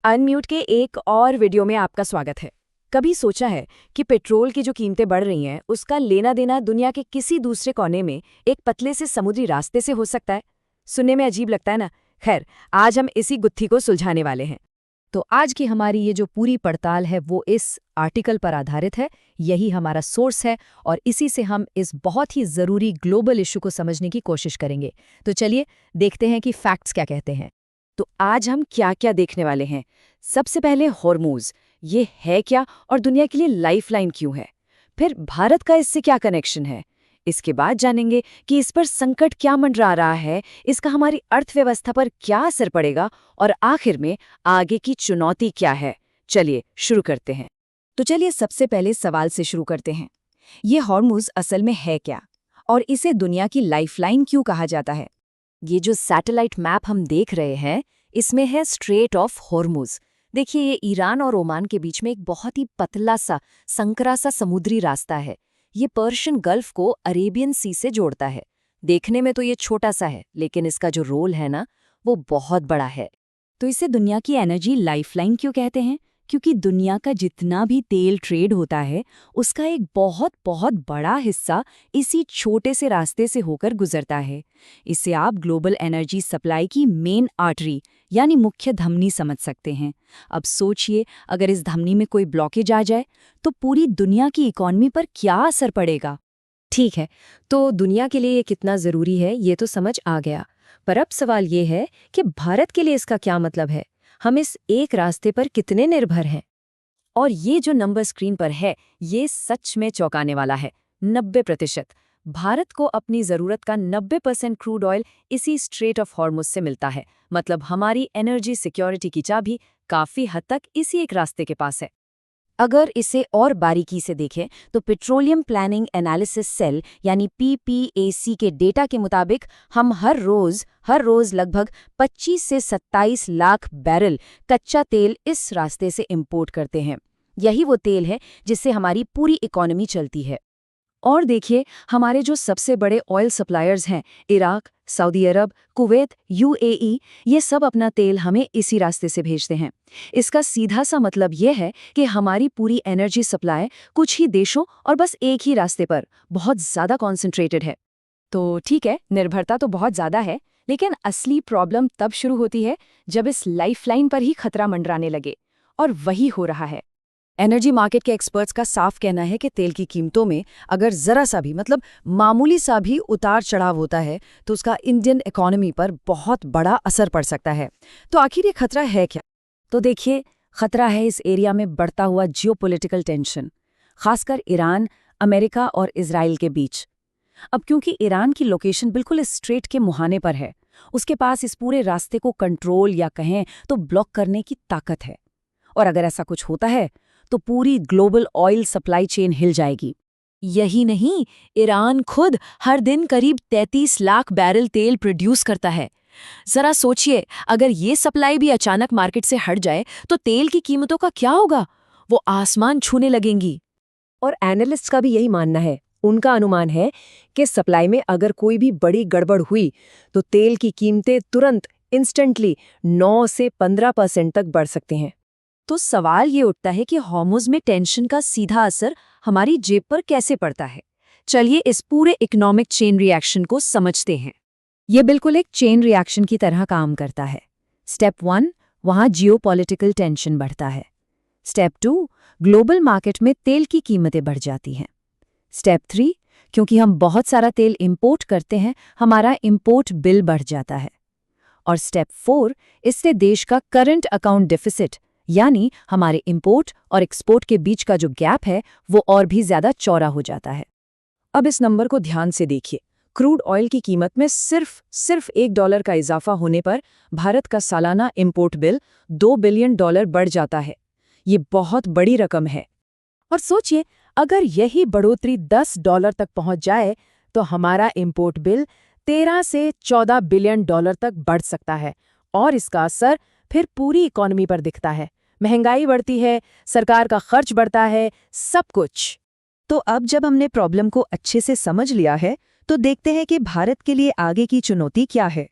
Unmute के एक और वीडियो में आपका स्वागत है। कभी सोचा है कि पेट्रोल की जो कीमतें बढ़ रही हैं उसका लेना देना दुनिया के किसी दूसरे कोने में एक पतले से समुद्री रास्ते से हो सकता है? सुनने में अजीब लगता है ना। खैर, आज हम इसी गुत्थी को सुलझाने वाले हैं। तो आज की हमारी ये जो पूरी पड़ताल है वो इस आर्टिकल पर आधारित है। यही हमारा सोर्स है और इसी से हम इस बहुत ही ज़रूरी ग्लोबल इशू को समझने की कोशिश करेंगे। तो चलिए देखते हैं कि फैक्ट्स क्या कहते हैं। तो आज हम क्या क्या देखने वाले हैं। सबसे पहले हॉर्मूज, ये है क्या और दुनिया के लिए लाइफलाइन क्यों है। फिर भारत का इससे क्या कनेक्शन है। इसके बाद जानेंगे कि इस पर संकट क्या मंडरा रहा है, इसका हमारी अर्थव्यवस्था पर क्या असर पड़ेगा और आखिर में आगे की चुनौती क्या है। चलिए शुरू करते हैं। तो चलिए सबसे पहले सवाल से शुरू करते हैं। ये हॉर्मूज असल में है क्या और इसे दुनिया की लाइफलाइन क्यों कहा जाता है? ये जो सैटेलाइट मैप हम देख रहे हैं इसमें है स्ट्रेट ऑफ हॉर्मूज। देखिए ये ईरान और ओमान के बीच में एक बहुत ही पतला सा संकरा सा समुद्री रास्ता है। ये पर्शियन गल्फ को अरेबियन सी से जोड़ता है। देखने में तो ये छोटा सा है लेकिन इसका जो रोल है ना वो बहुत बड़ा है। तो इसे दुनिया की एनर्जी लाइफलाइन क्यों कहते हैं? क्योंकि दुनिया का जितना भी तेल ट्रेड होता है उसका एक बहुत बहुत बड़ा हिस्सा इसी छोटे से रास्ते से होकर गुजरता है। इसे आप ग्लोबल एनर्जी सप्लाई की मेन आर्टरी यानी मुख्य धमनी समझ सकते हैं। अब सोचिए अगर इस धमनी में कोई ब्लॉकेज आ जाए तो पूरी दुनिया की इकॉनमी पर क्या असर पड़ेगा। ठीक है, तो दुनिया के लिए ये कितना ज़रूरी है ये तो समझ आ गया। पर अब सवाल ये है कि भारत के लिए इसका क्या मतलब है। हम इस एक रास्ते पर कितने निर्भर हैं। और ये जो नंबर स्क्रीन पर है ये सच में चौंकाने वाला है। 90%। भारत को अपनी ज़रूरत का 90% क्रूड ऑयल इसी स्ट्रेट ऑफ हॉर्मुज से मिलता है। मतलब हमारी एनर्जी सिक्योरिटी की चाबी काफ़ी हद तक इसी एक रास्ते के पास है। अगर इसे और बारीकी से देखें तो पेट्रोलियम प्लानिंग एनालिसिस सेल यानी पीपीएसी के डेटा के मुताबिक हम हर रोज लगभग 25 से 27 लाख बैरल कच्चा तेल इस रास्ते से इंपोर्ट करते हैं। यही वो तेल है जिससे हमारी पूरी इकोनॉमी चलती है। और देखिए हमारे जो सबसे बड़े ऑयल सप्लायर्स हैं, इराक, सऊदी अरब, कुवैत, यूएई, ये सब अपना तेल हमें इसी रास्ते से भेजते हैं। इसका सीधा सा मतलब ये है कि हमारी पूरी एनर्जी सप्लाई कुछ ही देशों और बस एक ही रास्ते पर बहुत ज़्यादा कॉन्सेंट्रेटेड है। तो ठीक है, निर्भरता तो बहुत ज़्यादा है, लेकिन असली प्रॉब्लम तब शुरू होती है जब इस लाइफलाइन पर ही खतरा मंडराने लगे। और वही हो रहा है। एनर्जी मार्केट के एक्सपर्ट्स का साफ कहना है कि तेल की कीमतों में अगर जरा सा भी मतलब मामूली सा भी उतार चढ़ाव होता है तो उसका इंडियन इकोनॉमी पर बहुत बड़ा असर पड़ सकता है। तो आखिर ये खतरा है क्या? तो देखिए, खतरा है इस एरिया में बढ़ता हुआ जियोपॉलिटिकल टेंशन, खासकर ईरान, अमेरिका और इजराइल के बीच। अब क्योंकि ईरान की लोकेशन बिल्कुल इस स्ट्रेट के मुहाने पर है, उसके पास इस पूरे रास्ते को कंट्रोल या कहें तो ब्लॉक करने की ताकत है। और अगर ऐसा कुछ होता है तो पूरी ग्लोबल ऑयल सप्लाई चेन हिल जाएगी। यही नहीं, ईरान खुद हर दिन करीब 33 लाख बैरल तेल प्रोड्यूस करता है। जरा सोचिए अगर ये सप्लाई भी अचानक मार्केट से हट जाए तो तेल की कीमतों का क्या होगा? वो आसमान छूने लगेंगी। और एनालिस्ट्स का भी यही मानना है। उनका अनुमान है कि सप्लाई में अगर कोई भी बड़ी गड़बड़ हुई तो तेल की कीमतें तुरंत इंस्टेंटली 9 से 15% तक बढ़ सकती हैं। तो सवाल ये उठता है कि हॉर्मुज में टेंशन का सीधा असर हमारी जेब पर कैसे पड़ता है। चलिए इस पूरे इकोनॉमिक चेन रिएक्शन को समझते हैं। ये बिल्कुल एक चेन रिएक्शन की तरह काम करता है। स्टेप 1, वहाँ जियोपॉलिटिकल टेंशन बढ़ता है। स्टेप 2, ग्लोबल मार्केट में तेल की कीमतें बढ़ जाती हैं। स्टेप 3, क्योंकि हम बहुत सारा तेल इंपोर्ट करते हैं, हमारा इंपोर्ट बिल बढ़ जाता है। और स्टेप 4, इससे देश का करंट अकाउंट डेफिसिट यानी हमारे इंपोर्ट और एक्सपोर्ट के बीच का जो गैप है वो और भी ज्यादा चौड़ा हो जाता है। अब इस नंबर को ध्यान से देखिए। क्रूड ऑयल की कीमत में सिर्फ $1 का इजाफा होने पर भारत का सालाना इंपोर्ट बिल $2 बिलियन बढ़ जाता है। ये बहुत बड़ी रकम है। और सोचिए अगर यही बढ़ोतरी $10 तक पहुंच जाए तो हमारा इंपोर्ट बिल 13 से 14 बिलियन डॉलर तक बढ़ सकता है। और इसका असर फिर पूरी इकोनॉमी पर दिखता है। महंगाई बढ़ती है, सरकार का खर्च बढ़ता है, सब कुछ। तो अब जब हमने प्रॉब्लम को अच्छे से समझ लिया है तो देखते हैं कि भारत के लिए आगे की चुनौती क्या है।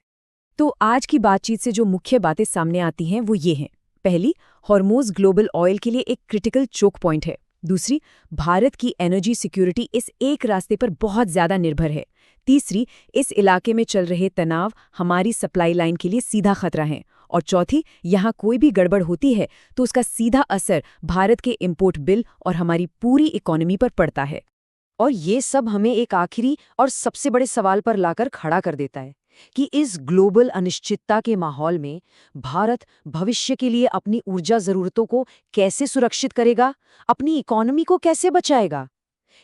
तो आज की बातचीत से जो मुख्य बातें सामने आती हैं वो ये हैं। पहली, हॉर्मोज ग्लोबल ऑयल के लिए एक क्रिटिकल चोक पॉइंट है। दूसरी, भारत की एनर्जी सिक्योरिटी इस एक रास्ते पर बहुत ज्यादा निर्भर है। तीसरी, इस इलाके में चल रहे तनाव हमारी सप्लाई लाइन के लिए सीधा खतरा है। और चौथी, यहाँ कोई भी गड़बड़ होती है तो उसका सीधा असर भारत के इंपोर्ट बिल और हमारी पूरी इकोनॉमी पर पड़ता है। और ये सब हमें एक आखिरी और सबसे बड़े सवाल पर लाकर खड़ा कर देता है कि इस ग्लोबल अनिश्चितता के माहौल में भारत भविष्य के लिए अपनी ऊर्जा ज़रूरतों को कैसे सुरक्षित करेगा, अपनी इकोनॉमी को कैसे बचाएगा।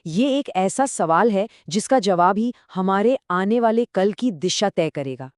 ये एक ऐसा सवाल है जिसका जवाब ही हमारे आने वाले कल की दिशा तय करेगा।